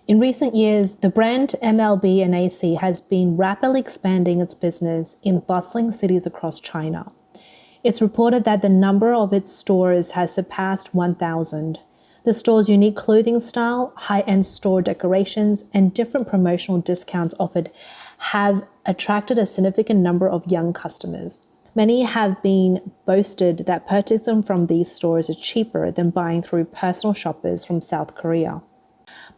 In recent years, the brand MLB and AC has been rapidly expanding its business in bustling cities across China. It's reported that the number of its stores has surpassed 1,000. The store's unique clothing style, high-end store decorations, and different promotional discounts offered have attracted a significant number of young customers. Many have been boasted that purchasing from these stores is cheaper than buying through personal shoppers from South Korea.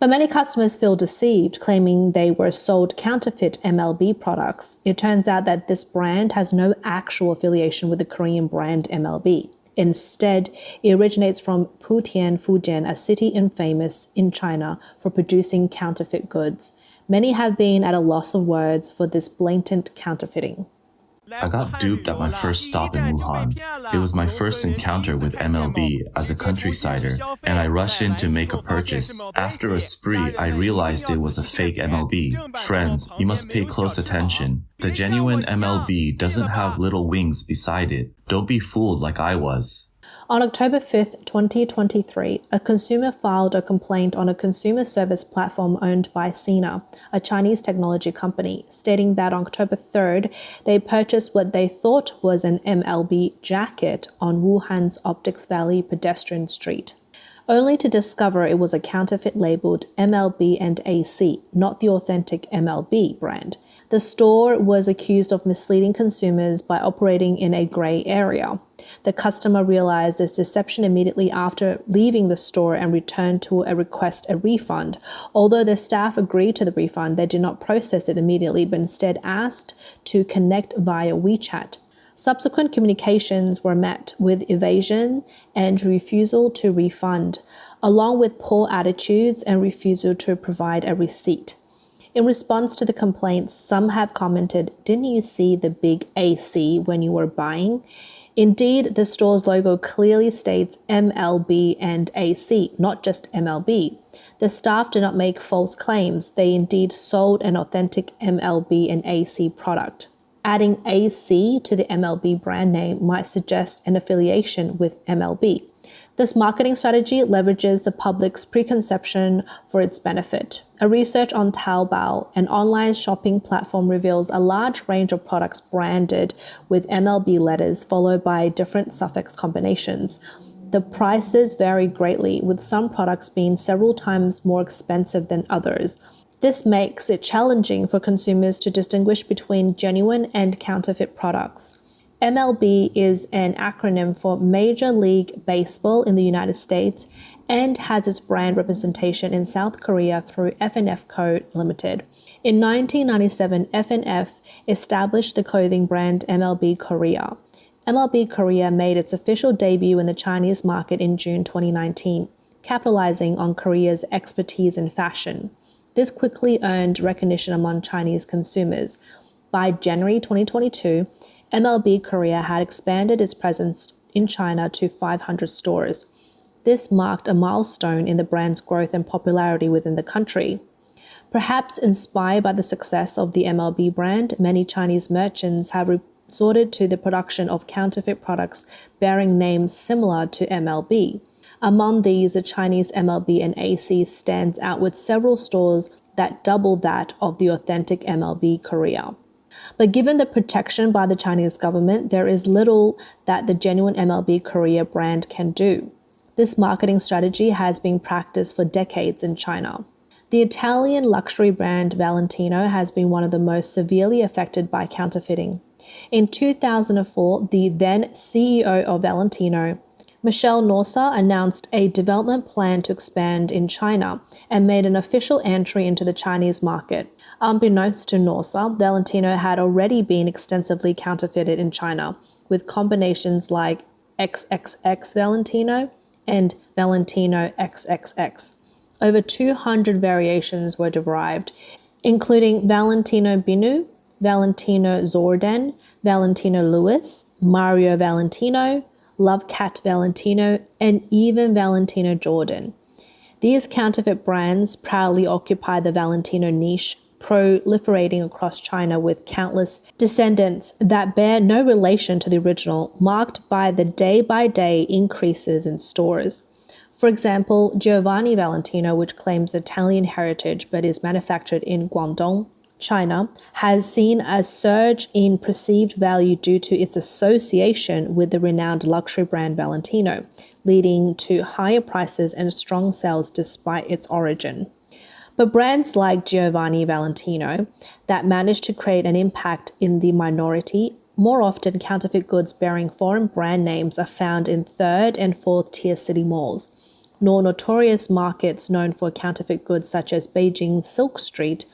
But many customers feel deceived, claiming they were sold counterfeit MLB products. It turns out that this brand has no actual affiliation with the Korean brand MLB. Instead, it originates from Putian, Fujian, a city infamous in China for producing counterfeit goods. Many have been at a loss of words for this blatant counterfeiting. I got duped at my first stop in Wuhan. It was my first encounter with MLB as a countrysider, and I rushed in to make a purchase. After a spree, I realized it was a fake MLB. Friends, you must pay close attention. The genuine MLB doesn't have little wings beside it. Don't be fooled like I was. On October 5, 2023, a consumer filed a complaint on a consumer service platform owned by Sina, a Chinese technology company, stating that on October 3rd, they purchased what they thought was an MLB jacket on Wuhan's Optics Valley pedestrian street, only to discover it was a counterfeit labeled MLB and AC, not the authentic MLB brand. The store was accused of misleading consumers by operating in a gray area. The customer realized this deception immediately after leaving the store and returned to request a refund. Although the staff agreed to the refund, they did not process it immediately, but instead asked to connect via WeChat. Subsequent communications were met with evasion and refusal to refund, along with poor attitudes and refusal to provide a receipt. In response to the complaints, some have commented, "Didn't you see the big AC when you were buying?" Indeed, the store's logo clearly states MLB and AC, not just MLB. The staff did not make false claims. They indeed sold an authentic MLB and AC product. Adding AC to the MLB brand name might suggest an affiliation with MLB. This marketing strategy leverages the public's preconception for its benefit. A research on Taobao, an online shopping platform, reveals a large range of products branded with MLB letters followed by different suffix combinations. The prices vary greatly, with some products being several times more expensive than others. This makes it challenging for consumers to distinguish between genuine and counterfeit products. MLB is an acronym for Major League Baseball in the United States and has its brand representation in South Korea through F&F Co. Limited. In 1997, F&F established the clothing brand MLB Korea. MLB Korea made its official debut in the Chinese market in June 2019, capitalizing on Korea's expertise in fashion. This quickly earned recognition among Chinese consumers. By January 2022, MLB Korea had expanded its presence in China to 500 stores. This marked a milestone in the brand's growth and popularity within the country. Perhaps inspired by the success of the MLB brand, many Chinese merchants have resorted to the production of counterfeit products bearing names similar to MLB. Among these, the Chinese MLB and AC stands out with several stores that double that of the authentic MLB Korea. But given the protection by the Chinese government, there is little that the genuine MLB Korea brand can do. This marketing strategy has been practiced for decades in China. The Italian luxury brand Valentino has been one of the most severely affected by counterfeiting. In 2004, the then CEO of Valentino, Michelle Norsa, announced a development plan to expand in China and made an official entry into the Chinese market. Unbeknownst to Norsa, Valentino had already been extensively counterfeited in China, with combinations like XXX Valentino and Valentino XXX. Over 200 variations were derived, including Valentino Binu, Valentino Zordan, Valentino Lewis, Mario Valentino, Love Cat Valentino, and even Valentino Jordan. These counterfeit brands proudly occupy the Valentino niche, proliferating across China with countless descendants that bear no relation to the original, marked by the day-by-day increases in stores. For example, Giovanni Valentino, which claims Italian heritage but is manufactured in Guangdong, China, has seen a surge in perceived value due to its association with the renowned luxury brand Valentino, leading to higher prices and strong sales despite its origin. But brands like Giovanni Valentino that manage to create an impact in the minority, more often counterfeit goods bearing foreign brand names are found in third and fourth tier city malls. Nor notorious markets known for counterfeit goods such as Beijing's Silk Street,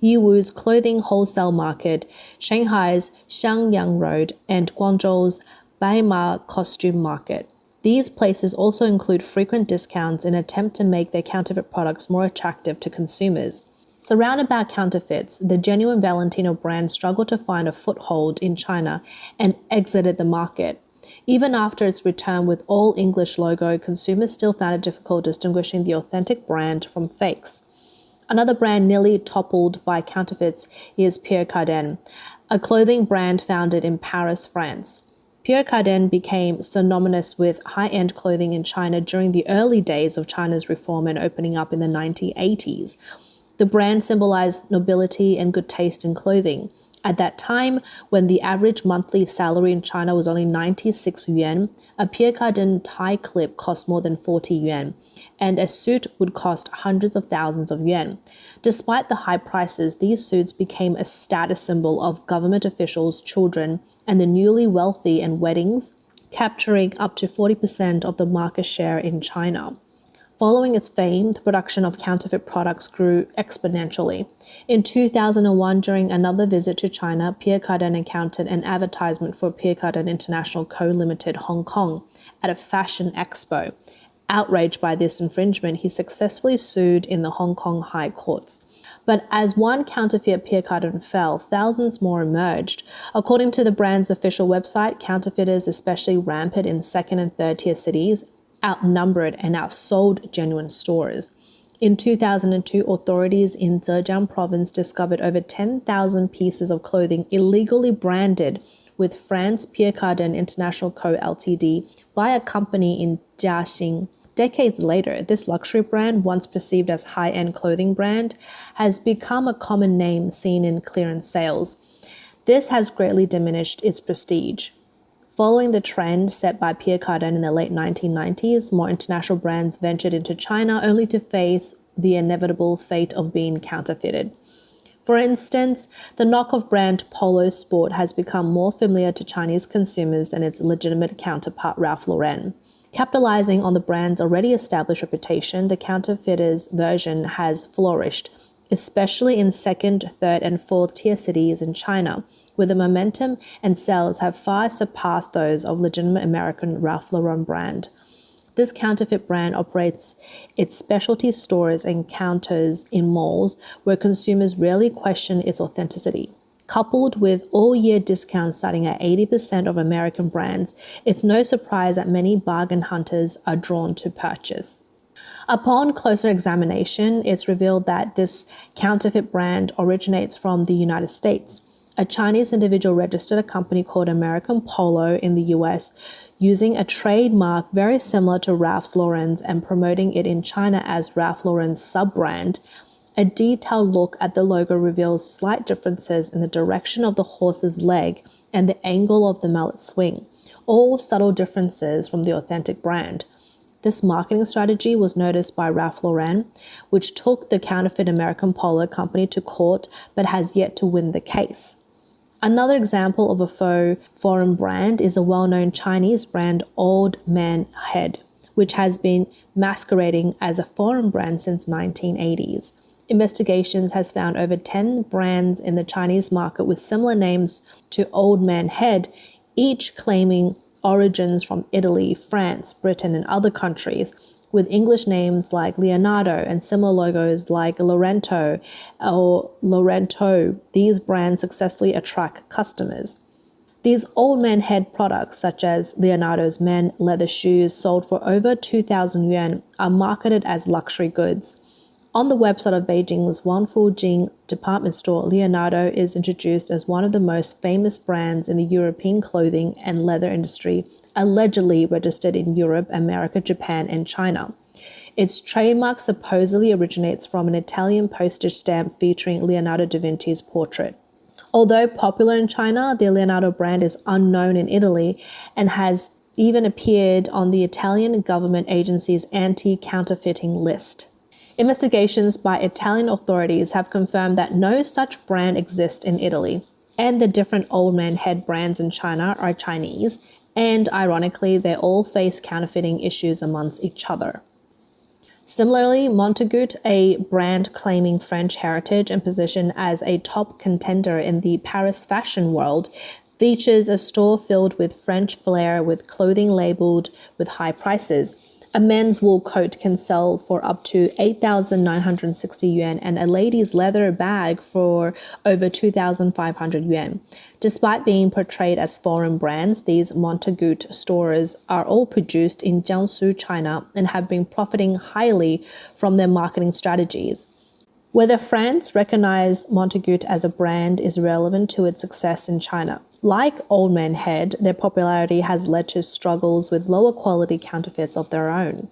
Yiwu's clothing wholesale market, Shanghai's Xiangyang Road, and Guangzhou's Baima costume market. These places also include frequent discounts in an attempt to make their counterfeit products more attractive to consumers. Surrounded by counterfeits, the genuine Valentino brand struggled to find a foothold in China and exited the market. Even after its return with all English logo, consumers still found it difficult distinguishing the authentic brand from fakes. Another brand nearly toppled by counterfeits is Pierre Cardin, a clothing brand founded in Paris, France. Pierre Cardin became synonymous with high-end clothing in China during the early days of China's reform and opening up in the 1980s. The brand symbolized nobility and good taste in clothing. At that time, when the average monthly salary in China was only 96 yuan, a Pierre Cardin tie clip cost more than 40 yuan, and a suit would cost hundreds of thousands of yuan. Despite the high prices, these suits became a status symbol of government officials, children, and the newly wealthy and weddings, capturing up to 40% of the market share in China. Following its fame, the production of counterfeit products grew exponentially. In 2001, during another visit to China, Pierre Cardin encountered an advertisement for Pierre Cardin International Co. Limited Hong Kong at a fashion expo. Outraged by this infringement, he successfully sued in the Hong Kong High Courts. But as one counterfeit Pierre Cardin fell, thousands more emerged. According to the brand's official website, counterfeiters, especially rampant in second and third tier cities, outnumbered and outsold genuine stores. In 2002, authorities in Zhejiang province discovered over 10,000 pieces of clothing illegally branded with France Pierre Cardin International Co. Ltd. by a company in Jiaxing. Decades later, this luxury brand, once perceived as high-end clothing brand, has become a common name seen in clearance sales. This has greatly diminished its prestige. Following the trend set by Pierre Cardin in the late 1990s, more international brands ventured into China only to face the inevitable fate of being counterfeited. For instance, the knockoff brand POLO Sport has become more familiar to Chinese consumers than its legitimate counterpart Ralph Lauren. Capitalizing on the brand's already established reputation, the counterfeiter's version has flourished, especially in second, third, and fourth tier cities in China, where the momentum and sales have far surpassed those of legitimate American Ralph Lauren brand. This counterfeit brand operates its specialty stores and counters in malls where consumers rarely question its authenticity. Coupled with all-year discounts starting at 80% of American brands, it's no surprise that many bargain hunters are drawn to purchase. Upon closer examination, it's revealed that this counterfeit brand originates from the United States. A Chinese individual registered a company called American Polo in the US, using a trademark very similar to Ralph Lauren's and promoting it in China as Ralph Lauren's sub-brand. A detailed look at the logo reveals slight differences in the direction of the horse's leg and the angle of the mallet swing, all subtle differences from the authentic brand. This marketing strategy was noticed by Ralph Lauren, which took the counterfeit American Polo company to court but has yet to win the case. Another example of a faux foreign brand is a well-known Chinese brand Old Man Head, which has been masquerading as a foreign brand since 1980s. Investigations has found over 10 brands in the Chinese market with similar names to Old Man Head, each claiming origins from Italy, France, Britain, and other countries, with English names like Leonardo and similar logos like Lorento or Lorento. These brands successfully attract customers. These Old Man Head products, such as Leonardo's men leather shoes sold for over 2,000 yuan, are marketed as luxury goods. On the website of Beijing's Wangfujing department store, Leonardo is introduced as one of the most famous brands in the European clothing and leather industry, allegedly registered in Europe, America, Japan, and China. Its trademark supposedly originates from an Italian postage stamp featuring Leonardo da Vinci's portrait. Although popular in China, the Leonardo brand is unknown in Italy and has even appeared on the Italian government agency's anti-counterfeiting list. Investigations by Italian authorities have confirmed that no such brand exists in Italy, and the different old man head brands in China are Chinese, and ironically, they all face counterfeiting issues amongst each other. Similarly, Montagut, a brand claiming French heritage and position as a top contender in the Paris fashion world, features a store filled with French flair with clothing labeled with high prices. A men's wool coat can sell for up to 8,960 yuan and a lady's leather bag for over 2,500 yuan. Despite being portrayed as foreign brands, these Montagut stores are all produced in Jiangsu, China, and have been profiting highly from their marketing strategies. Whether France recognizes Montagut as a brand is relevant to its success in China. Like Old Man Head, their popularity has led to struggles with lower quality counterfeits of their own.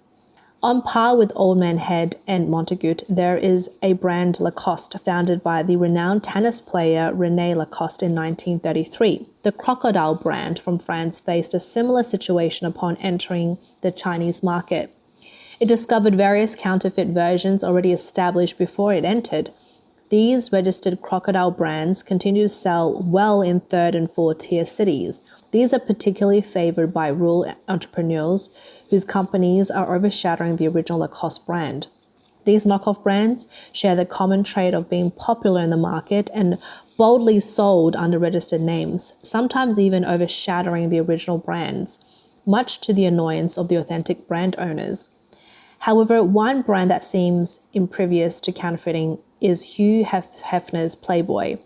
On par with Old Man Head and Montagut, there is a brand Lacoste founded by the renowned tennis player René Lacoste in 1933. The Crocodile brand from France faced a similar situation upon entering the Chinese market. It discovered various counterfeit versions already established before it entered. These registered crocodile brands continue to sell well in third and fourth tier cities. These are particularly favored by rural entrepreneurs whose companies are overshadowing the original Lacoste brand. These knockoff brands share the common trait of being popular in the market and boldly sold under registered names, sometimes even overshadowing the original brands, much to the annoyance of the authentic brand owners. However, one brand that seems impervious to counterfeiting is Hugh Hefner's Playboy.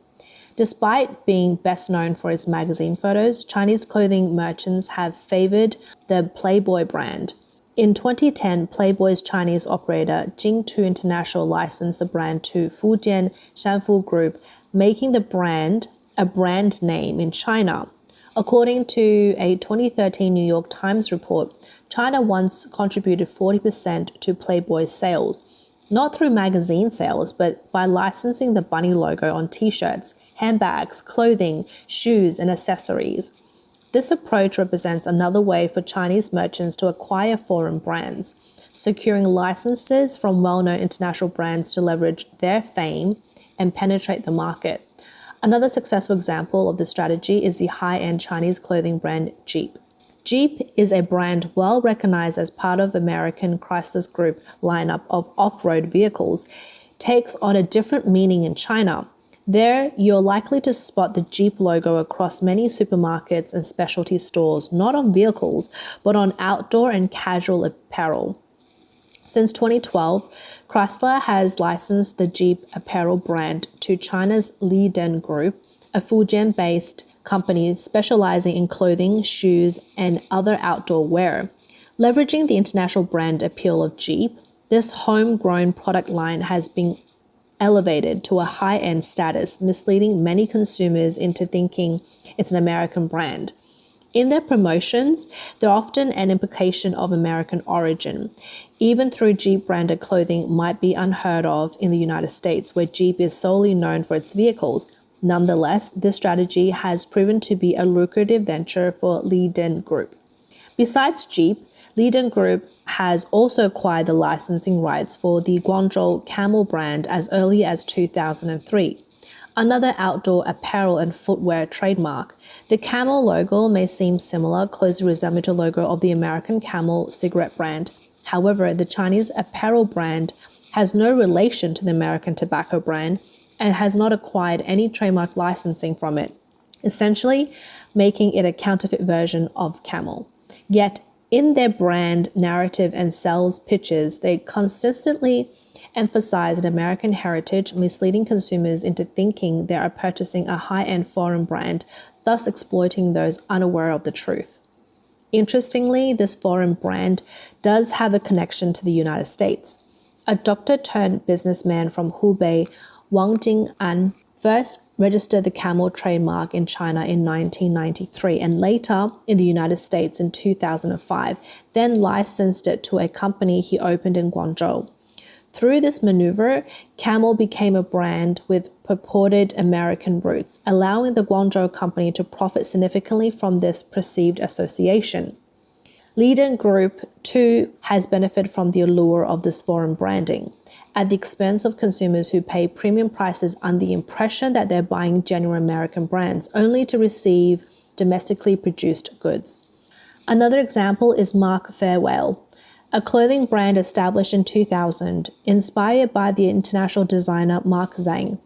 Despite being best known for its magazine photos, Chinese clothing merchants have favored the Playboy brand. In 2010, Playboy's Chinese operator Jingtu International licensed the brand to Fujian Shanfu Group, making the brand a brand name in China. According to a 2013 New York Times report, China once contributed 40% to Playboy's sales, not through magazine sales, but by licensing the bunny logo on t-shirts, handbags, clothing, shoes, and accessories. This approach represents another way for Chinese merchants to acquire foreign brands, securing licenses from well-known international brands to leverage their fame and penetrate the market. Another successful example of this strategy is the high-end Chinese clothing brand Jeep. Jeep is a brand well recognized as part of American Chrysler's group lineup of off-road vehicles. Takes on a different meaning in China. There, you're likely to spot the Jeep logo across many supermarkets and specialty stores, not on vehicles, but on outdoor and casual apparel. Since 2012, Chrysler has licensed the Jeep apparel brand to China's Li Den Group, a Fujian-based company specializing in clothing, shoes, and other outdoor wear. Leveraging the international brand appeal of Jeep, this homegrown product line has been elevated to a high-end status, misleading many consumers into thinking it's an American brand. In their promotions, they're often an implication of American origin, even though Jeep-branded clothing might be unheard of in the United States, where Jeep is solely known for its vehicles. Nonetheless, this strategy has proven to be a lucrative venture for Li Den Group. Besides Jeep, Li Den Group has also acquired the licensing rights for the Guangzhou Camel brand as early as 2003, another outdoor apparel and footwear trademark. The Camel logo may seem similar, closely resembling the logo of the American Camel cigarette brand. However, the Chinese apparel brand has no relation to the American tobacco brand and has not acquired any trademark licensing from it, essentially making it a counterfeit version of Camel. Yet, in their brand narrative and sales pitches, they consistently emphasize an American heritage, misleading consumers into thinking they are purchasing a high-end foreign brand, thus exploiting those unaware of the truth. Interestingly, this foreign brand does have a connection to the United States. A doctor turned businessman from Hubei, Wang Jing'an, first registered the camel trademark in China in 1993 and later in the United States in 2005, then licensed it to a company he opened in Guangzhou. Through this maneuver, Camel became a brand with purported American roots, allowing the Guangzhou company to profit significantly from this perceived association. Liden Group, too, has benefited from the allure of this foreign branding, at the expense of consumers who pay premium prices under the impression that they're buying genuine American brands, only to receive domestically produced goods. Another example is Mark Fairwell, a clothing brand established in 2000, inspired by the international designer Mark Zhang.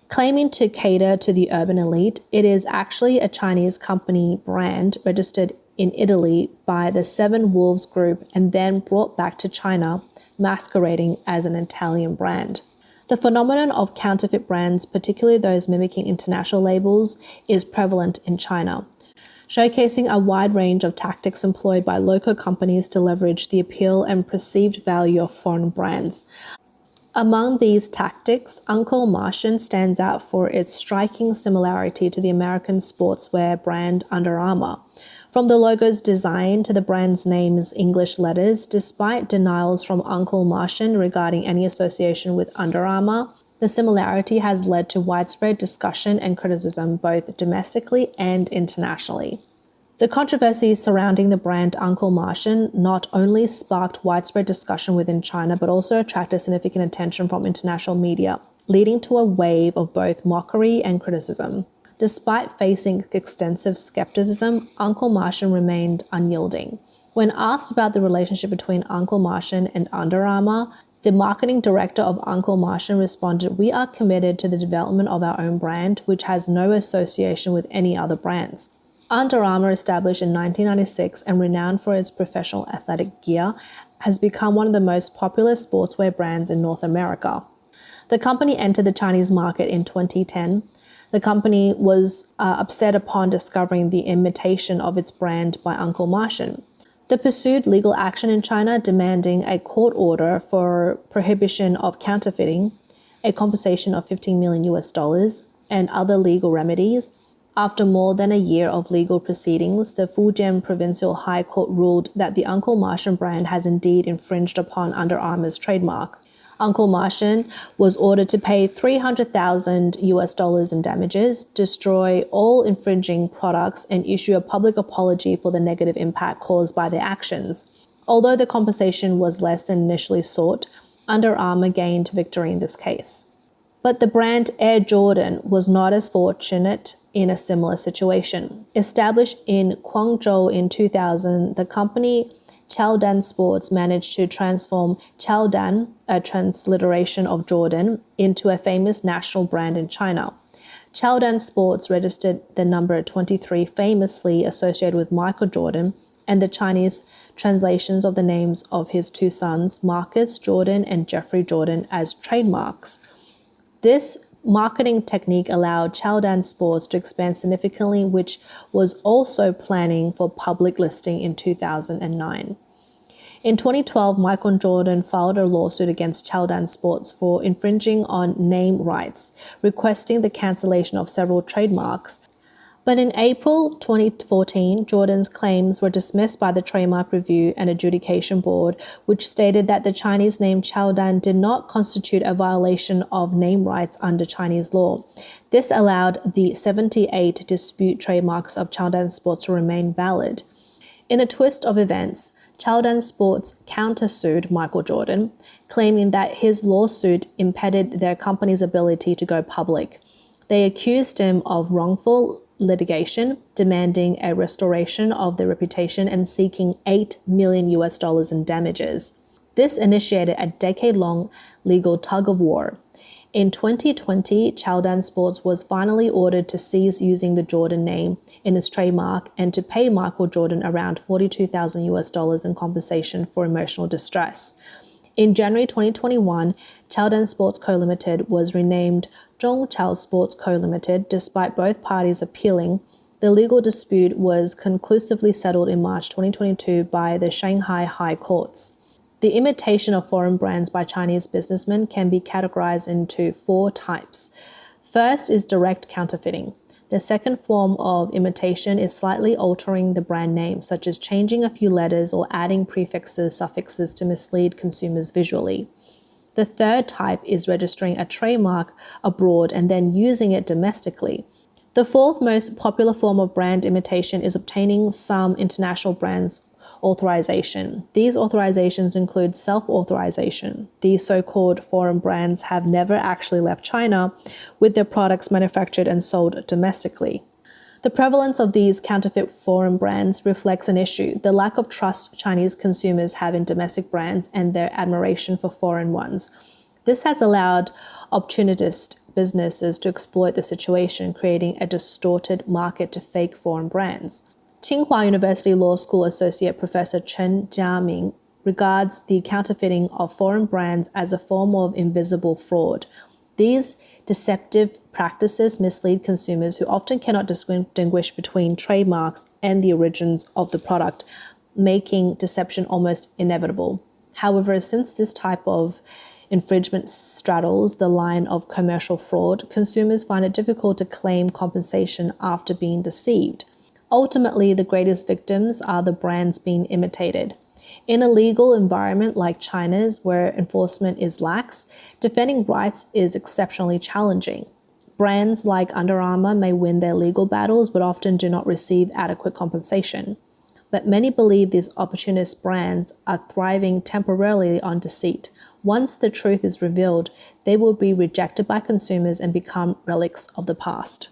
Claiming to cater to the urban elite, it is actually a Chinese company brand registered in Italy by the Seven Wolves Group and then brought back to China, masquerading as an Italian brand. The phenomenon of counterfeit brands, particularly those mimicking international labels, is prevalent in China, showcasing a wide range of tactics employed by local companies to leverage the appeal and perceived value of foreign brands. Among these tactics, Uncle Martian stands out for its striking similarity to the American sportswear brand Under Armour. From the logo's design to the brand's name's English letters, despite denials from Uncle Martian regarding any association with Under Armour, the similarity has led to widespread discussion and criticism both domestically and internationally. The controversies surrounding the brand Uncle Martian not only sparked widespread discussion within China, but also attracted significant attention from international media, leading to a wave of both mockery and criticism. Despite facing extensive skepticism, Uncle Martian remained unyielding. When asked about the relationship between Uncle Martian and Under Armour, the marketing director of Uncle Martian responded, "We are committed to the development of our own brand, which has no association with any other brands." Under Armour, established in 1996 and renowned for its professional athletic gear, has become one of the most popular sportswear brands in North America. The company entered the Chinese market in 2010. The company was upset upon discovering the imitation of its brand by Uncle Martian. They pursued legal action in China, demanding a court order for prohibition of counterfeiting, a compensation of $15 million, and other legal remedies. After more than a year of legal proceedings, the Fujian Provincial High Court ruled that the Uncle Martian brand has indeed infringed upon Under Armour's trademark. Uncle Martian was ordered to pay $300,000 in damages, destroy all infringing products, and issue a public apology for the negative impact caused by their actions. Although the compensation was less than initially sought, Under Armour gained victory in this case. But the brand Air Jordan was not as fortunate in a similar situation. Established in Guangzhou in 2000, the company Cardin Sports managed to transform Cardin, a transliteration of Jordan, into a famous national brand in China. Cardin Sports registered the number 23 famously associated with Michael Jordan, and the Chinese translations of the names of his two sons, Marcus Jordan and Jeffrey Jordan, as trademarks. This marketing technique allowed Cardin Sports to expand significantly, which was also planning for public listing in 2009. In 2012, Michael Jordan filed a lawsuit against Cardin Sports for infringing on name rights, requesting the cancellation of several trademarks. But in April 2014, Jordan's claims were dismissed by the Trademark Review and Adjudication Board, which stated that the Chinese name Cardin did not constitute a violation of name rights under Chinese law. This allowed the 78 dispute trademarks of Cardin Sports to remain valid. In a twist of events, Cardin Sports countersued Michael Jordan, claiming that his lawsuit impeded their company's ability to go public. They accused him of wrongful litigation, demanding a restoration of their reputation and seeking $8 million in damages. This initiated a decade-long legal tug-of-war. In 2020, Cardin Sports was finally ordered to cease using the Jordan name in its trademark and to pay Michael Jordan around $42,000 in compensation for emotional distress. In January 2021, Cardin Sports Co. Limited was renamed Zhongchao Sports Co. Limited. Despite both parties appealing, the legal dispute was conclusively settled in March 2022 by the Shanghai High Courts. The imitation of foreign brands by Chinese businessmen can be categorized into four types. First is direct counterfeiting. The second form of imitation is slightly altering the brand name, such as changing a few letters or adding prefixes, suffixes to mislead consumers visually. The third type is registering a trademark abroad and then using it domestically. The fourth most popular form of brand imitation is obtaining some international brands' authorization. These authorizations include self-authorization. These so-called foreign brands have never actually left China, with their products manufactured and sold domestically. The prevalence of these counterfeit foreign brands reflects an issue: the lack of trust Chinese consumers have in domestic brands and their admiration for foreign ones. This has allowed opportunist businesses to exploit the situation, creating a distorted market to fake foreign brands. Tsinghua University Law School Associate Professor Chen Jiaming regards the counterfeiting of foreign brands as a form of invisible fraud. These deceptive practices mislead consumers who often cannot distinguish between trademarks and the origins of the product, making deception almost inevitable. However, since this type of infringement straddles the line of commercial fraud, consumers find it difficult to claim compensation after being deceived. Ultimately, the greatest victims are the brands being imitated. In a legal environment like China's, where enforcement is lax, defending rights is exceptionally challenging. Brands like Under Armour may win their legal battles, but often do not receive adequate compensation. But many believe these opportunist brands are thriving temporarily on deceit. Once the truth is revealed, they will be rejected by consumers and become relics of the past.